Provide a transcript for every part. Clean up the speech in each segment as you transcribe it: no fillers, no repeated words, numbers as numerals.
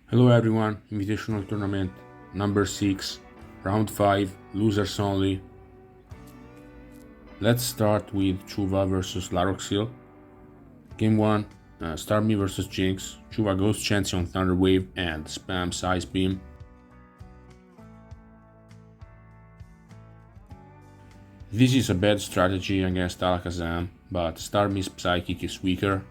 Hello everyone, Invitational Tournament number 6, round 5, losers only. Let's start with Chuva versus Laroxyl. Game 1, Starmie versus Jinx. Chuva goes Chansey on Thunder Wave and spams Ice Beam. This is a bad strategy against Alakazam, but Starmie's Psychic is weaker.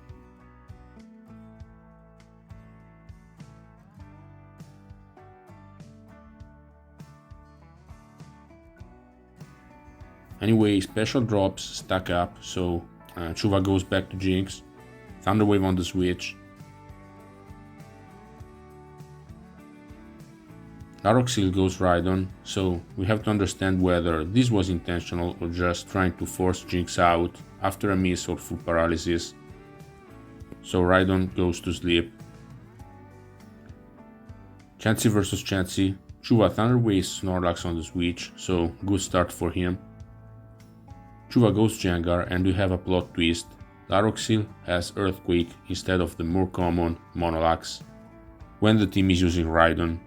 Anyway, special drops stack up, so Chuva goes back to Jinx. Thunder Wave on the switch. Laroxyl goes Rhydon, so we have to understand whether this was intentional or just trying to force Jinx out after a miss or full paralysis. So Rhydon goes to sleep. Chansey versus Chansey. Chuva Thunder Waves Snorlax on the switch, so good start for him. Chuva goes Gengar and we have a plot twist. Laroxyl has Earthquake instead of the more common Monolax when the team is using Rhydon.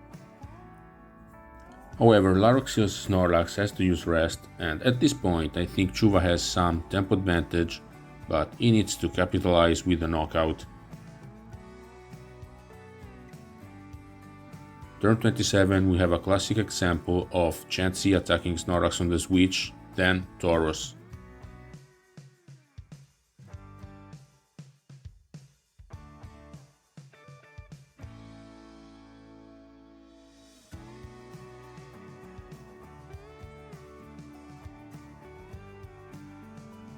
However, Laroxyl's Snorlax has to use Rest, and at this point I think Chuva has some tempo advantage, but he needs to capitalize with a knockout. Turn 27 we have a classic example of Chansey attacking Snorlax on the switch, then Tauros.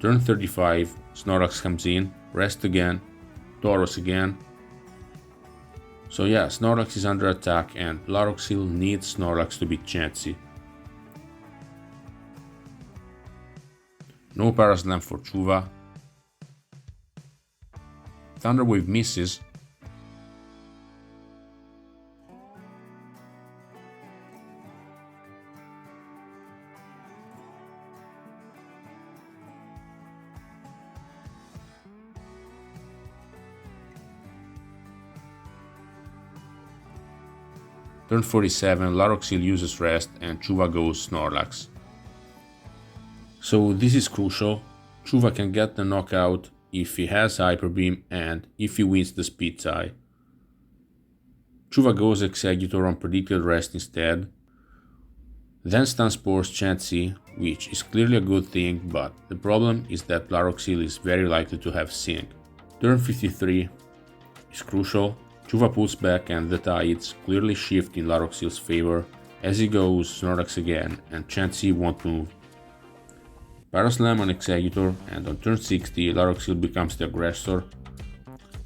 Turn 35, Snorlax comes in, Rest again, Tauros again. So yeah, Snorlax is under attack and Laroxyl needs Snorlax to beat Chansey. No Paraslam for Chuva. Thunder Wave misses. Turn 47, Laroxyl uses Rest and Chuva goes Snorlax. So this is crucial. Chuva can get the knockout if he has Hyper Beam and if he wins the speed tie. Chuva goes Exeggutor on predicted Rest instead. Then Stun Spores Chansey, which is clearly a good thing, but the problem is that Laroxyl is very likely to have Sync. Turn 53 is crucial. Chuva pulls back and the tides clearly shift in Laroxyl's favor as he goes Snorlax again and Chansey won't move. Paraslam on Exeggutor and on turn 60 Laroxyl becomes the aggressor.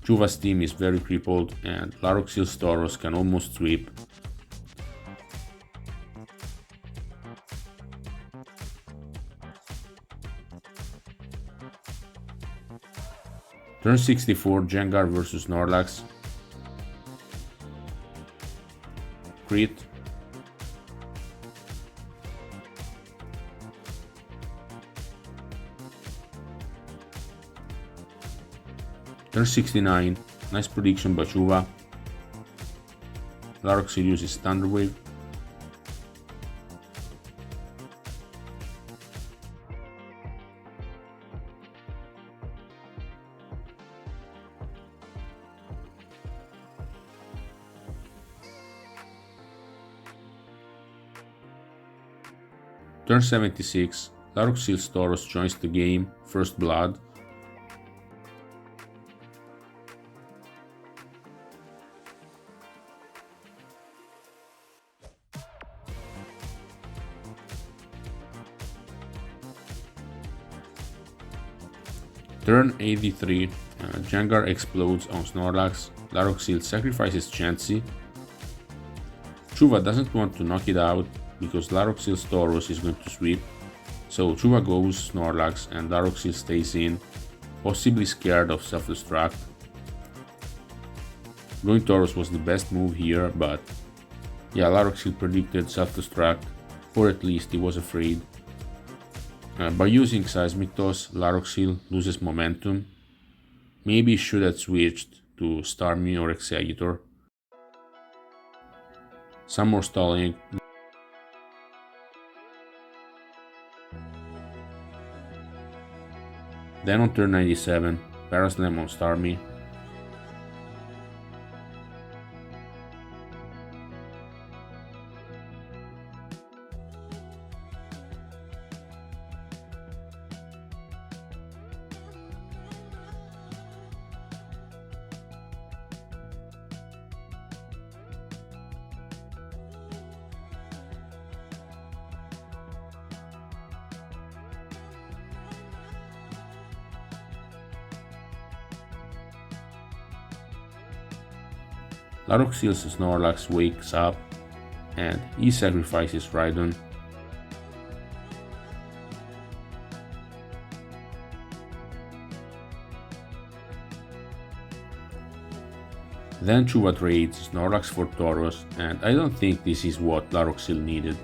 Chuva's team is very crippled and Laroxyl's Tauros can almost sweep. Turn 64 Gengar vs Snorlax. Crit. Turn 69, nice prediction by Chuva. Laroxyl uses Thunder Wave. Turn 76, Laroxyl's Tauros joins the game, First Blood. Turn 83, Gengar explodes on Snorlax, Laroxyl sacrifices Chansey. Chuva doesn't want to knock it out because Laroxyl's Tauros is going to sweep, so Chuva goes Snorlax and Laroxyl stays in, possibly scared of self-destruct. Going Tauros was the best move here, but yeah, Laroxyl predicted self-destruct, or at least he was afraid. By using Seismic Toss, Laroxyl loses momentum. Maybe he should have switched to Starmie or Exeggutor. some more stalling. Then on turn 97, Paraslam on Starmie. Laroxyl's Snorlax wakes up and he sacrifices Rhydon. Then Chuva trades Snorlax for Tauros, and I don't think this is what Laroxyl needed.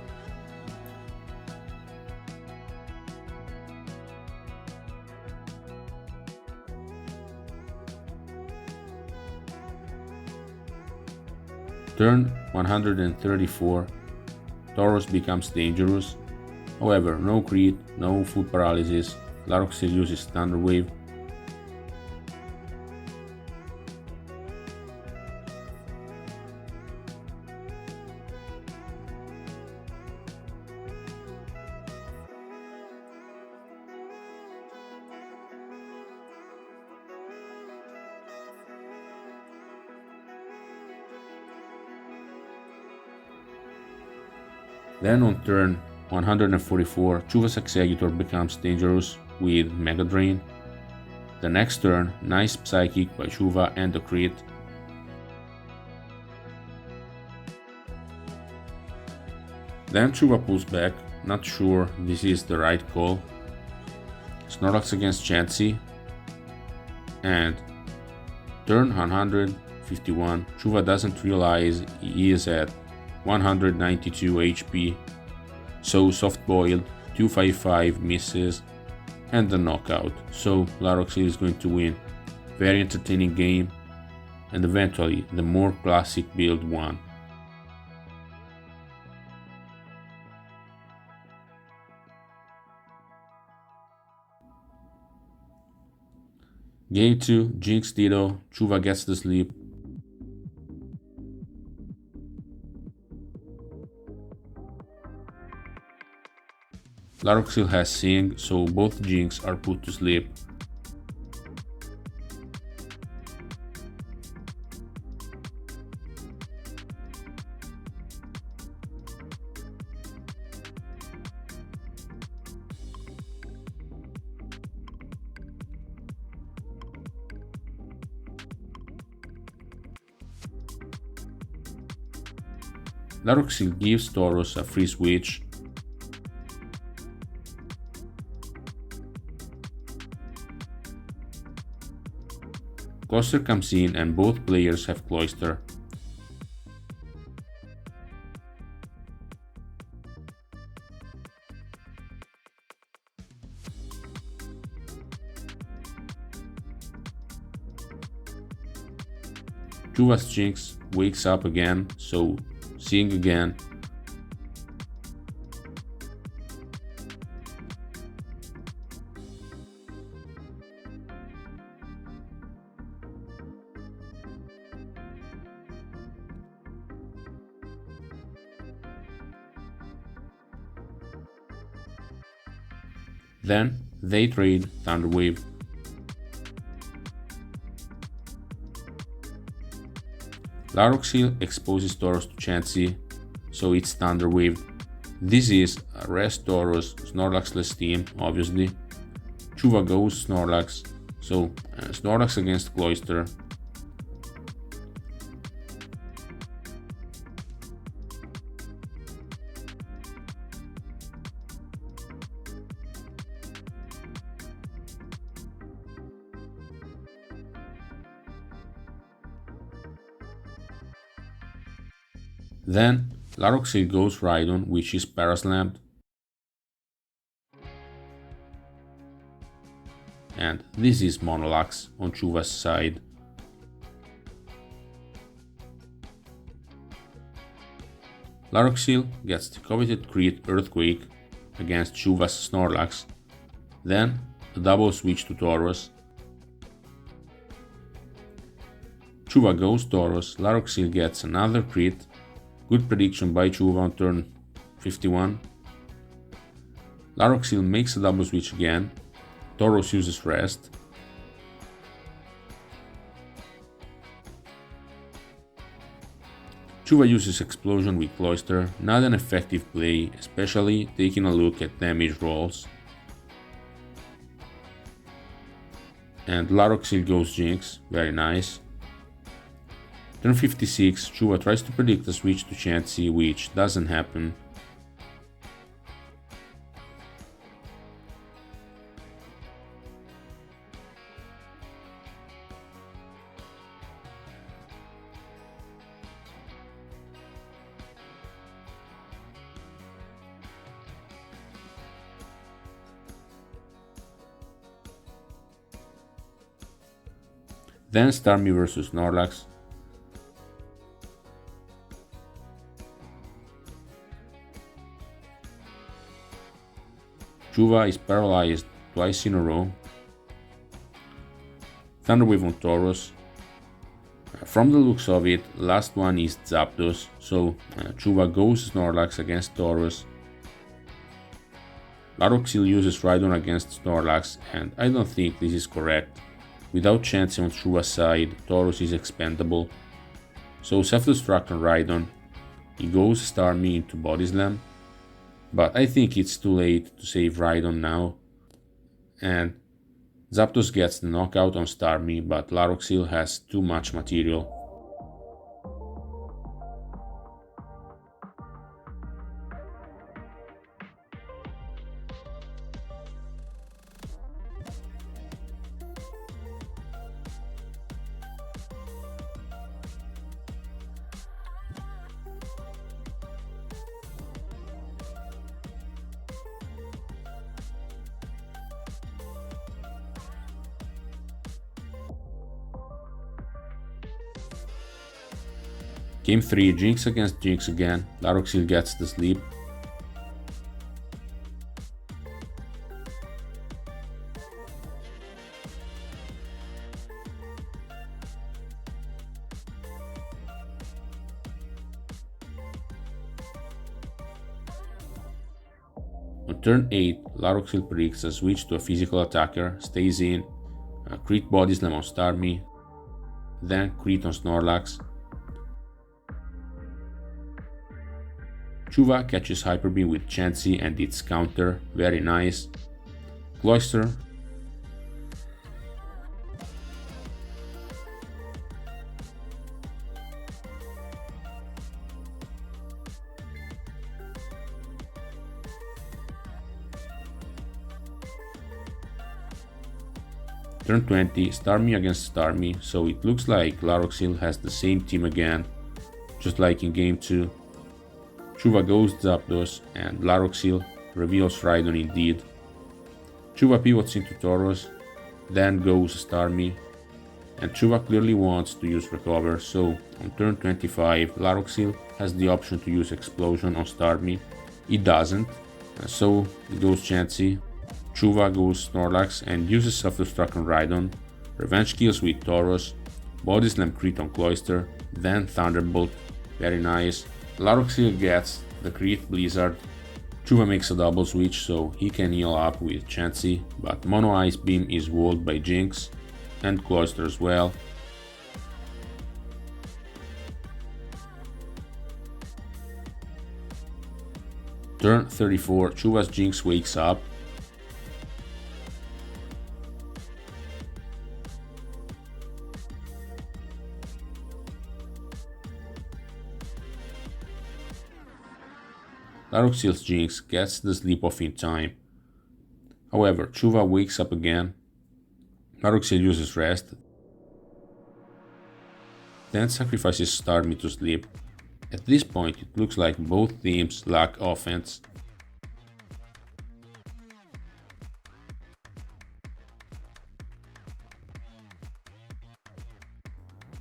Turn 134, Tauros becomes dangerous. However, no crit, no full paralysis. Laroxyl uses Thunder Wave. Then on turn 144, Chuva's Executor becomes dangerous with Mega Drain. The next turn, nice Psychic by Chuva and a crit. Then Chuva pulls back, not sure this is the right call. Snorlax against Chansey. And turn 151, Chuva doesn't realize he is at 192 HP, so Soft Boiled, 255 misses, and the knockout, so Laroxyl is going to win. Very entertaining game, and eventually the more classic build won. Game 2, Jinx Ditto, Chuva gets the sleep. Laroxyl has Sing, so both Jinx are put to sleep. Laroxyl gives Tauros a free switch. Cloyster comes in and both players have Cloyster. Chuva's Jinx wakes up again, so Sing again. Then they trade Thunder Wave. Laroxyl exposes Tauros to Chansey, so it's Thunder Wave. This is a rest Tauros Snorlax-less team, obviously. Chuva goes Snorlax, so Snorlax against Cloyster. Then Laroxyl goes Rhydon, which is Paraslammed. And this is Monolax on Chuva's side. Laroxyl gets the coveted crit Earthquake against Chuva's Snorlax, then a double switch to Tauros. Chuva goes Tauros, Laroxyl gets another crit, good prediction by Chuva on turn 51. Laroxyl makes a double switch again, Tauros uses rest. Chuva uses Explosion with Cloyster, not an effective play, especially taking a look at damage rolls. And Laroxyl goes Jinx, very nice. Turn 56, Chuva tries to predict a switch to Chansey, which doesn't happen. Then Starmie vs Snorlax. Chuva is paralyzed twice in a row. Thunderwave on Tauros. From the looks of it, last one is Zapdos, so Chuva goes Snorlax against Tauros. Laroxyl uses Rhydon against Snorlax, and I don't think this is correct. Without Chansey on Chuva's side, Tauros is expendable. So self-destruct on Rhydon. He goes Starmie into Body Slam. But I think it's too late to save Rhydon now. And Zapdos gets the knockout on Starmie, but Laroxyl has too much material. Game 3, Jinx against Jinx again, Laroxyl gets the sleep. On turn 8, Laroxyl predicts a switch to a physical attacker, stays in, crit Body Slam on Starmie, then crit on Snorlax. Chuva catches Hyper Beam with Chansey and its counter, very nice. Cloyster. Turn 20, Starmie against Starmie, so it looks like Laroxyl has the same team again, just like in game 2. Chuva goes Zapdos and Laroxyl reveals Rhydon indeed. Chuva pivots into Tauros, then goes Starmie, and Chuva clearly wants to use Recover, so on turn 25 Laroxyl has the option to use Explosion on Starmie. It doesn't, so it goes Chansey. Chuva goes Snorlax and uses Self-Destruct on Rhydon, Revenge kills with Tauros, Body Slam crit on Cloyster, then Thunderbolt, very nice. Laroxyl gets the crit Blizzard. Chuva makes a double switch so he can heal up with Chansey, but Mono Ice Beam is walled by Jinx and Cloyster as well. Turn 34, Chuva's Jinx wakes up. Laroxyl's Jinx gets the sleep off in time. However, Chuva wakes up again. Laroxyl uses rest, then sacrifices Starmie to sleep. At this point, it looks like both teams lack offense.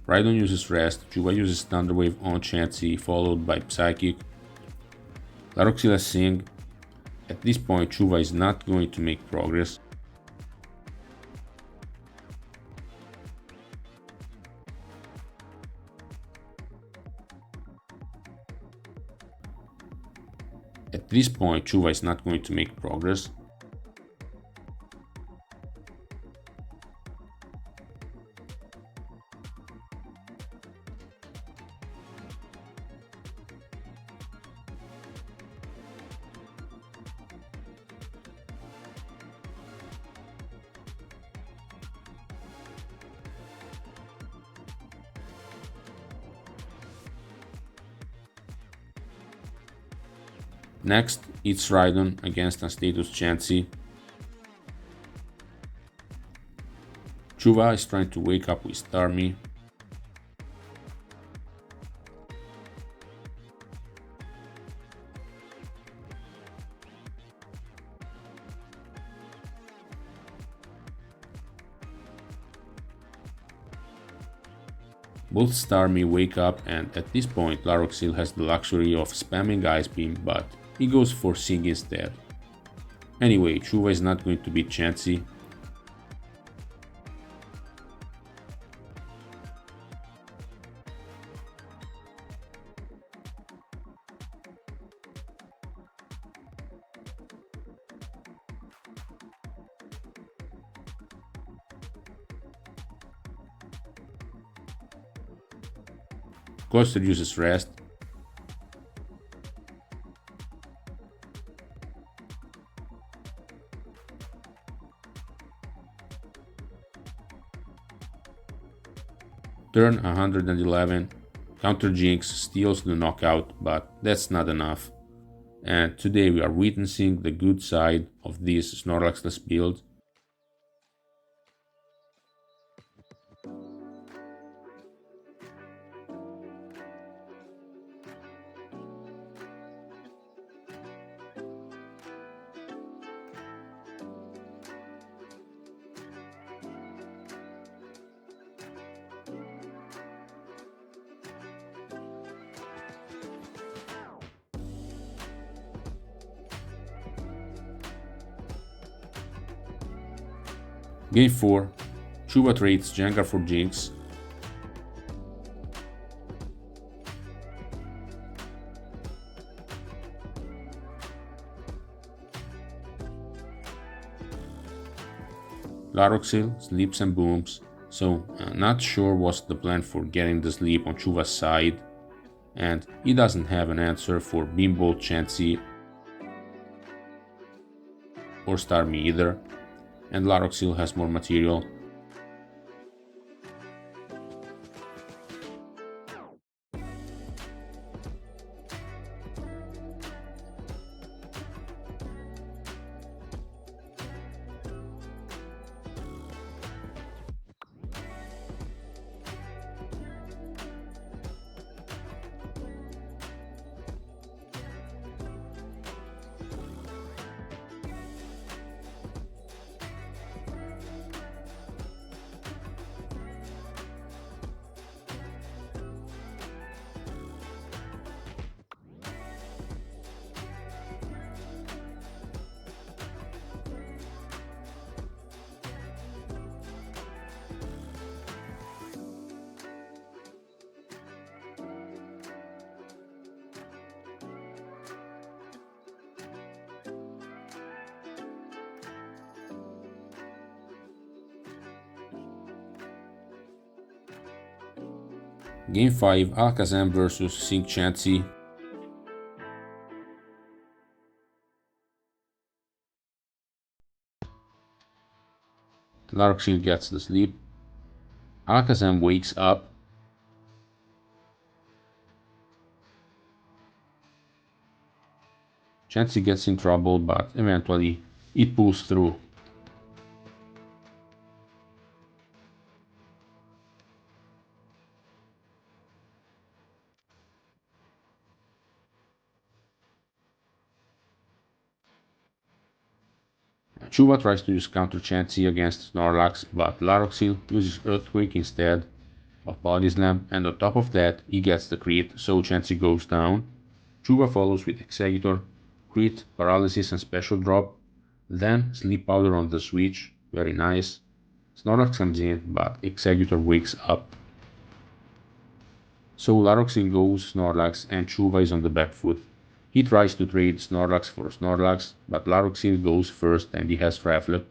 Rhydon uses rest, Chuva uses Thunderwave on Chansey, followed by Psychic. Laroxyl is saying, at this point Chuva is not going to make progress. At this point Chuva is not going to make progress. Next, it's Rhydon against Unstatus Chansey. Chuva is trying to wake up with Starmie. Both Starmie wake up, and at this point Laroxyl has the luxury of spamming Ice Beam, but he goes for Sing instead. Anyway, Chuva is not going to beat Chansey. Cloyster uses Rest. Turn 111, Counter Jinx steals the knockout, but that's not enough. And today we are witnessing the good side of this Snorlaxless build. Game 4, Chuva trades Jengar for Jinx. Laroxyl sleeps and booms, so not sure what's the plan for getting the sleep on Chuva's side, and he doesn't have an answer for Beambolt Chansey or Starmie either. And Laroxyl has more material. Game 5, Alakazam vs Sing Chansey. Laroxyl gets the sleep. Alakazam wakes up. Chansey gets in trouble, but eventually it pulls through. Chuva tries to use Counter Chansey against Snorlax, but Laroxyl uses Earthquake instead of Body Slam, and on top of that he gets the crit, so Chansey goes down. Chuva follows with Executor, Crit, Paralysis and Special Drop, then Sleep Powder on the switch, very nice. Snorlax comes in, but Executor wakes up. So Laroxyl goes Snorlax and Chuva is on the back foot. He tries to trade Snorlax for Snorlax, but Laroxyl goes first and he has Rafflet.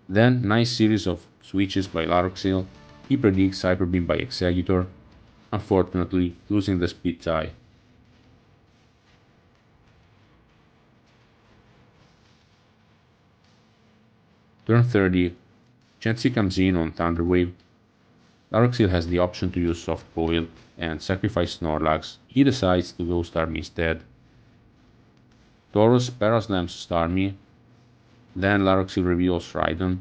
Then nice series of switches by Laroxyl. He predicts Hyper Beam by Executor, unfortunately losing the speed tie. Turn 30, Chansey comes in on Thunder Wave. Laroxyl has the option to use Soft Boiled and sacrifice Snorlax. He decides to go Starmie instead. Tauros Paraslams Starmie. Then Laroxyl reveals Rhydon.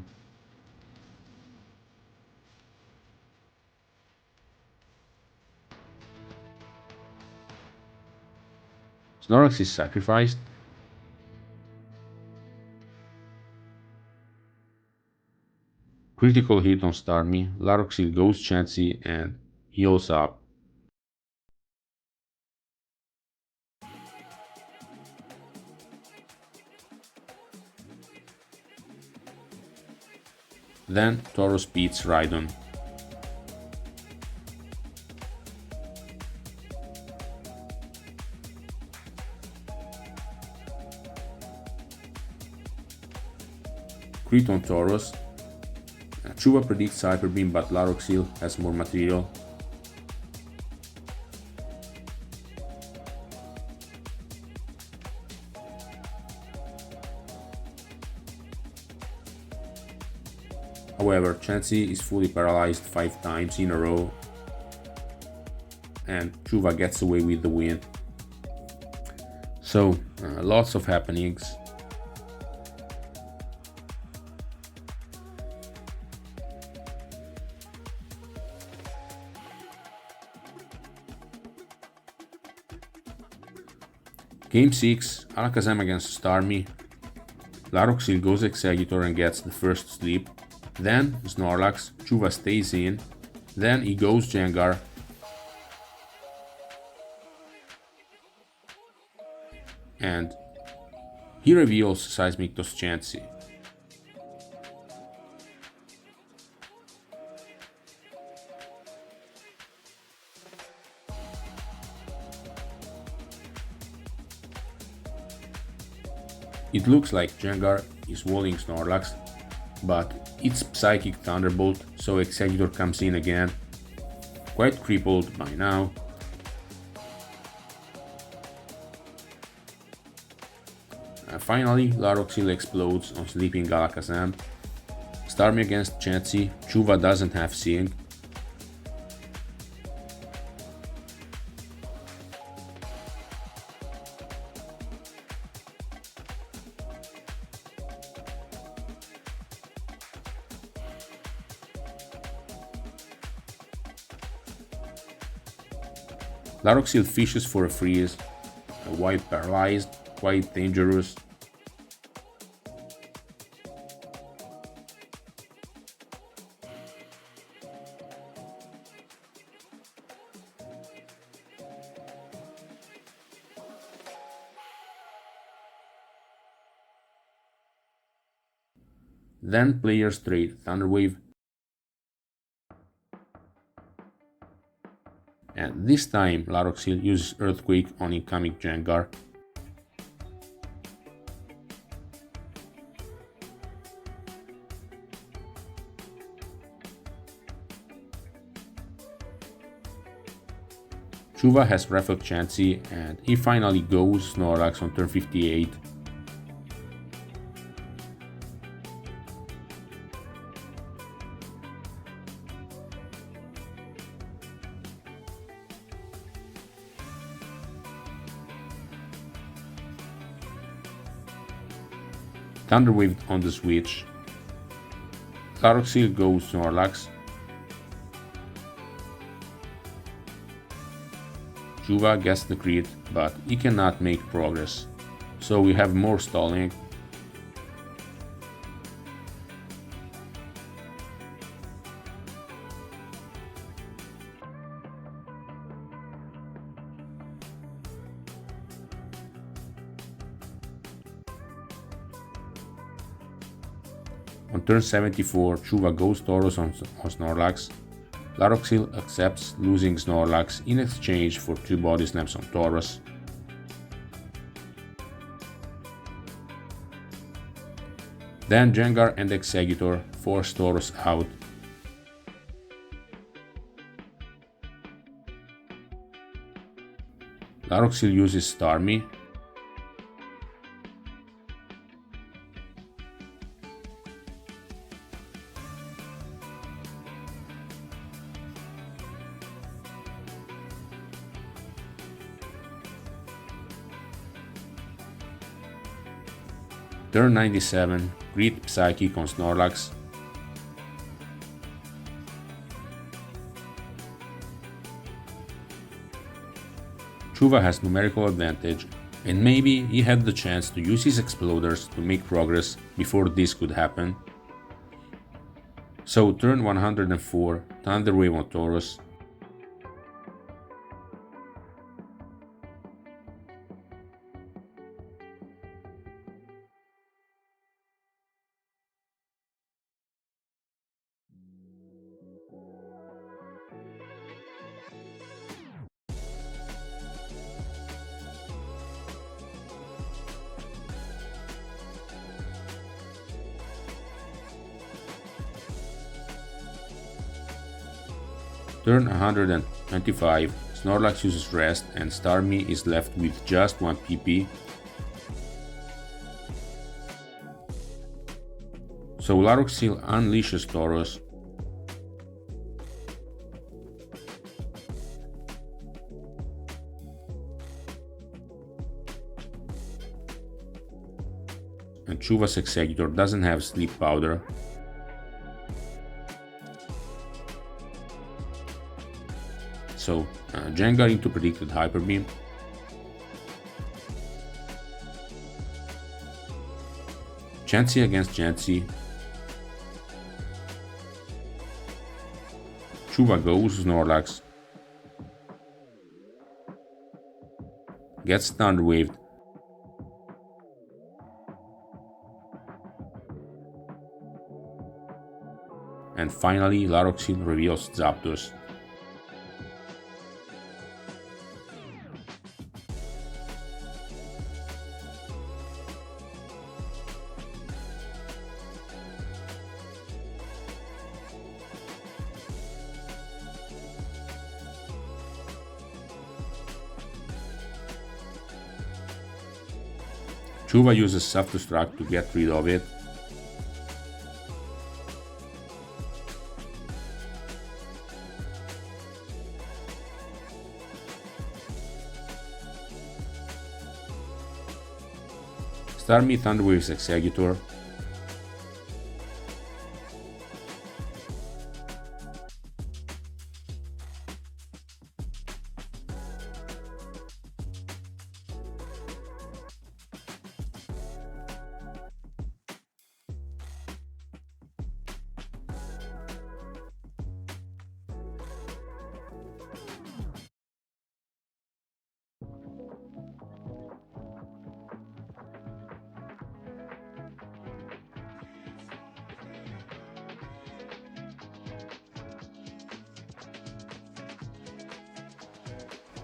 Snorlax is sacrificed. Critical hit on Starmie. Laroxyl goes Chansey and heals up. Then Tauros beats Rhydon. Crit on Tauros. Chuva predicts Hyper Beam, but Laroxyl has more material. However, Chansey is fully paralyzed 5 times in a row, and Chuva gets away with the win. So, lots of happenings. Game 6, Alakazam against Starmie. Laroxyl goes Executor and gets the first sleep. Then Snorlax, Chuva stays in. Then he goes Gengar. And he reveals Seismic Toss Chansey. It looks like Gengar is walling Snorlax, but it's Psychic Thunderbolt, so Executor comes in again, quite crippled by now. Finally, Laroxyl explodes on sleeping Alakazam. Starmie against Chansey. Chuva doesn't have Seeing. Laroxyl fishes for a freeze, while paralyzed, quite dangerous. Then players trade Thunderwave, and this time Laroxyl uses Earthquake on incoming Gengar. Chuva has Raffled Chansey and he finally goes Snorlax on turn 58. Thunderwave on the switch. Laroxyl goes Snorlax. Chuva gets the crit, but he cannot make progress, so we have more stalling. On turn 74, Chuva goes Tauros on Snorlax. Laroxyl accepts losing Snorlax in exchange for 2 body slams on Tauros. Then Gengar and Exeggutor force Tauros out. Laroxyl uses Starmie. Turn 97, Great Psychic on Snorlax. Chuva has numerical advantage, and maybe he had the chance to use his Exploders to make progress before this could happen. So turn 104, Thunder Wave on Tauros. Turn 125, Snorlax uses Rest and Starmie is left with just 1 PP. So Laroxyl unleashes Tauros. And Chuva's Exeggutor doesn't have Sleep Powder. So Gengar into predicted Hyper Beam. Chansey against Chansey. Chuva goes Snorlax. Gets Thunder Waved. And finally Laroxyl reveals Zapdos. Chuva uses Self-Destruct to get rid of it. Starmie Thunderwaves Exeggutor.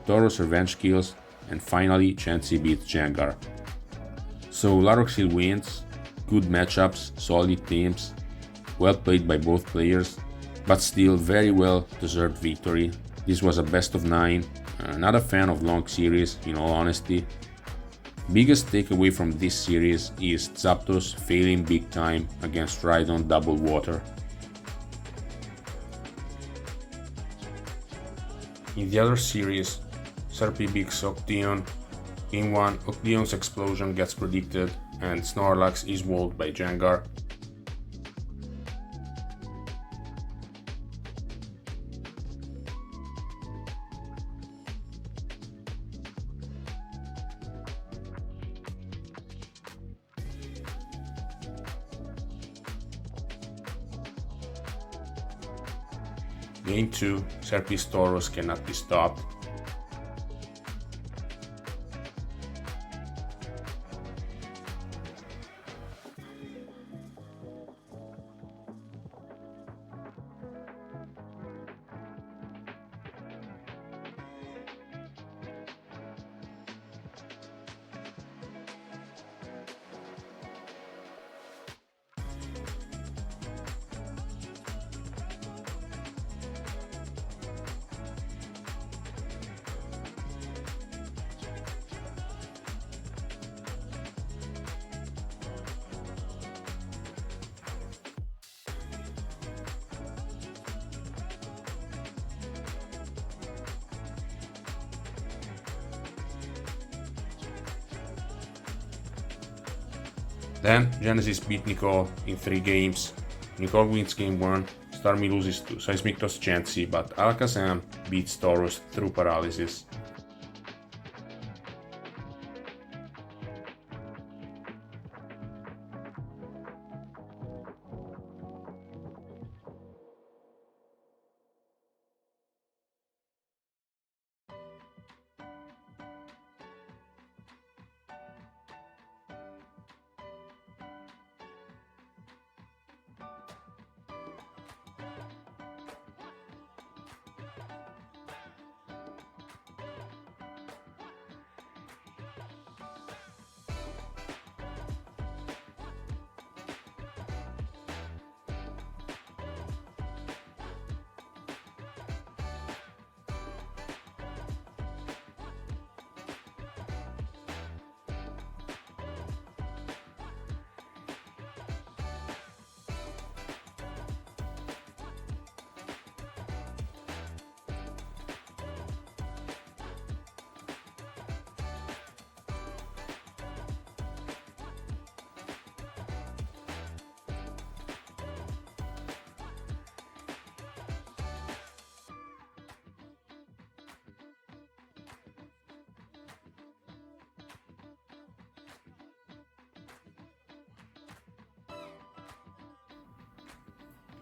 Tauros revenge kills, and finally Chansey beats Gengar. So Laroxyl wins, good matchups, solid teams, well played by both players, but still very well deserved victory. This was a best of 9, not a fan of long series in all honesty. Biggest takeaway from this series is Zapdos failing big time against Rhydon Water. In the other series, Serpi beats Oakdeon. In one, Oakdeon's explosion gets predicted and Snorlax is walled by Gengar. Game 2, Serpi's Tauros cannot be stopped. Then Genesis beat Nicole in 3 games. Nicole wins game 1, Starmie loses to Seismic Toss Chansey, but Alakazam beats Taurus through paralysis.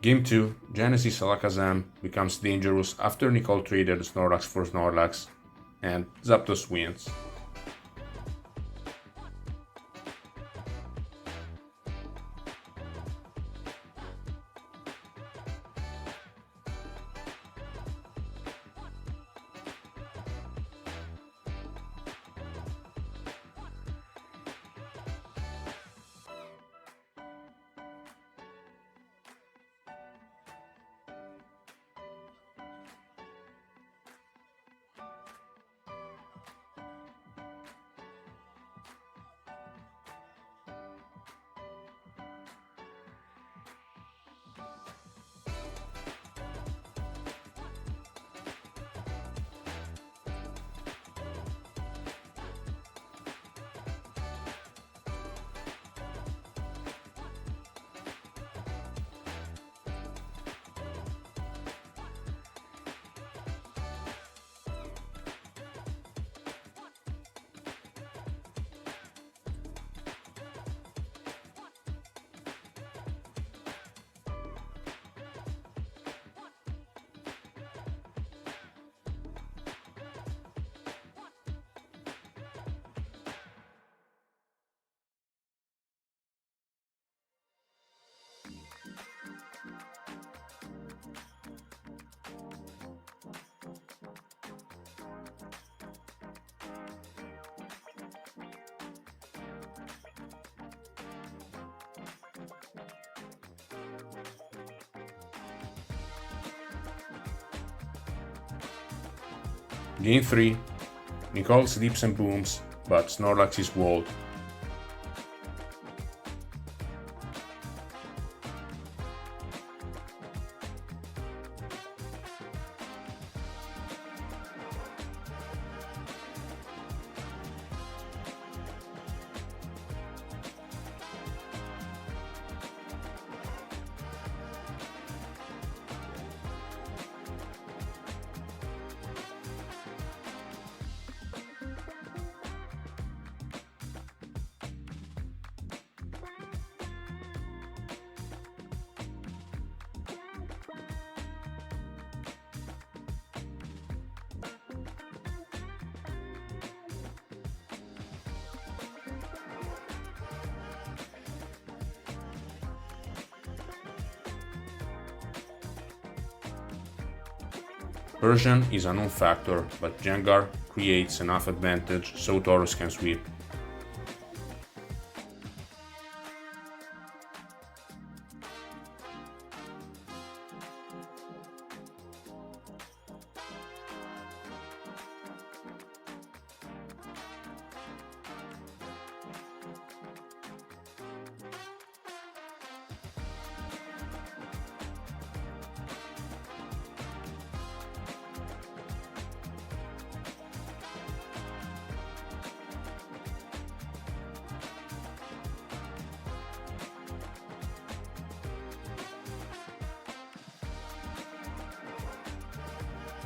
Game 2, Genesis Alakazam becomes dangerous after Nicole traded Snorlax for Snorlax, and Zapdos wins. Game 3, Nicole sleeps and booms, but Snorlax is walled. Persian is a non-factor, but Gengar creates enough advantage so Taurus can sweep.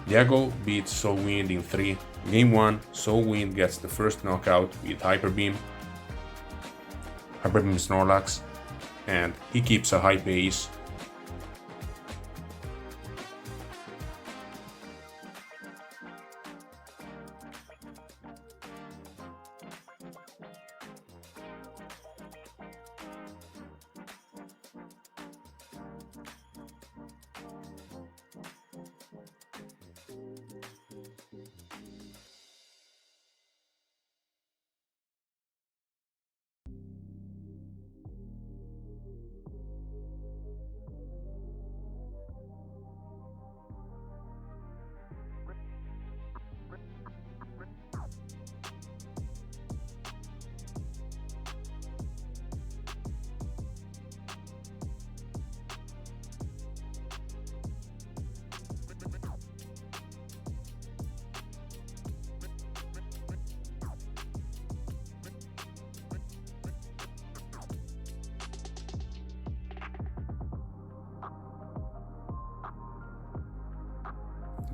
Diegolh beats SOULWIND in 3. Game 1, SOULWIND gets the first knockout with Hyper Beam Snorlax, and he keeps a high pace.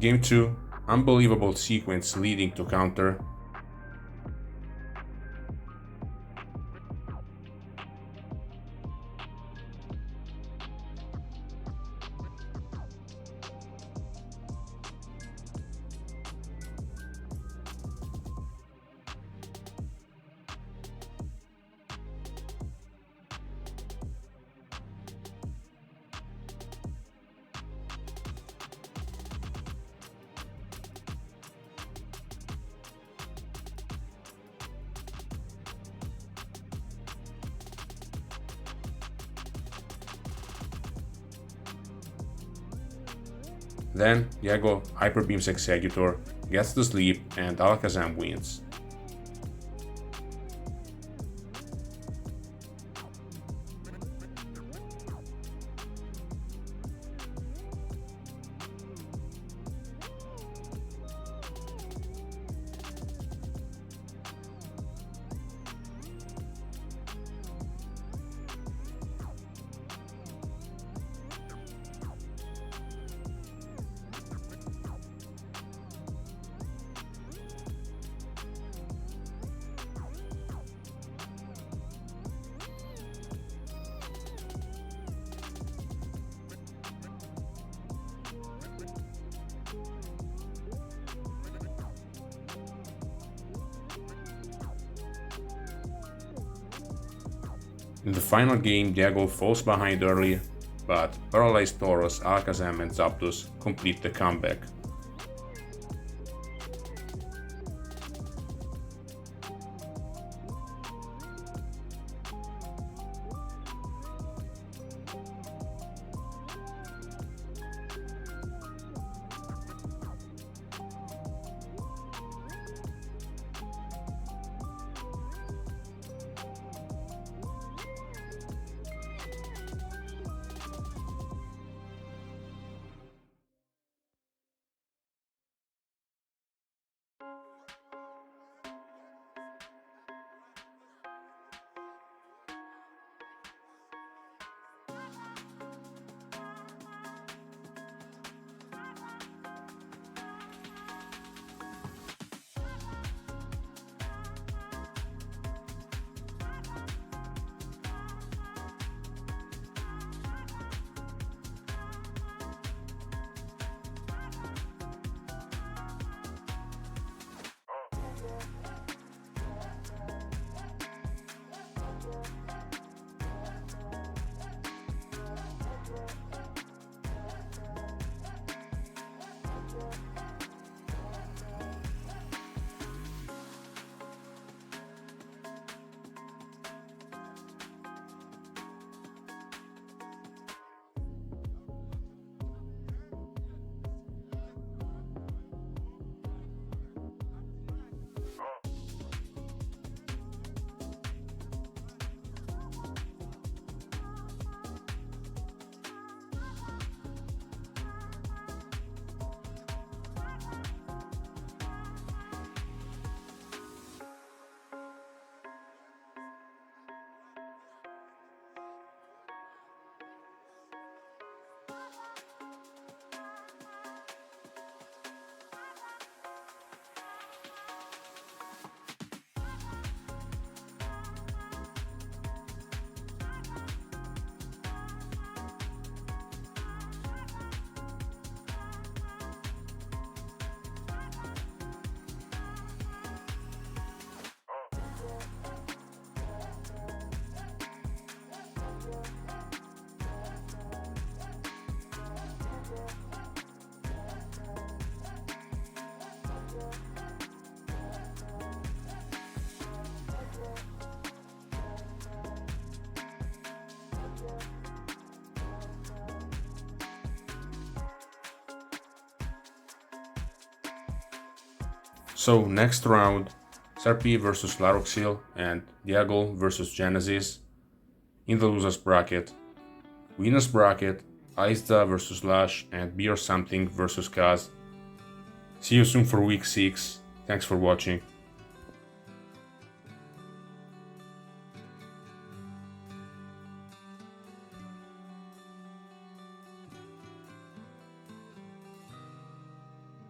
Game 2, unbelievable sequence leading to counter. Then Diegolh Hyper Beams Executor, gets to sleep, and Alakazam wins. In the final game, Diegolh falls behind early, but Paralyzed Tauros, Alakazam and Zapdos complete the comeback. So next round, Serpi versus Laroxyl and Diegolh versus Genesis in the losers bracket. Winners bracket, Aizda versus Lash and Be or Something versus Kaz. See you soon for week 6. Thanks for watching.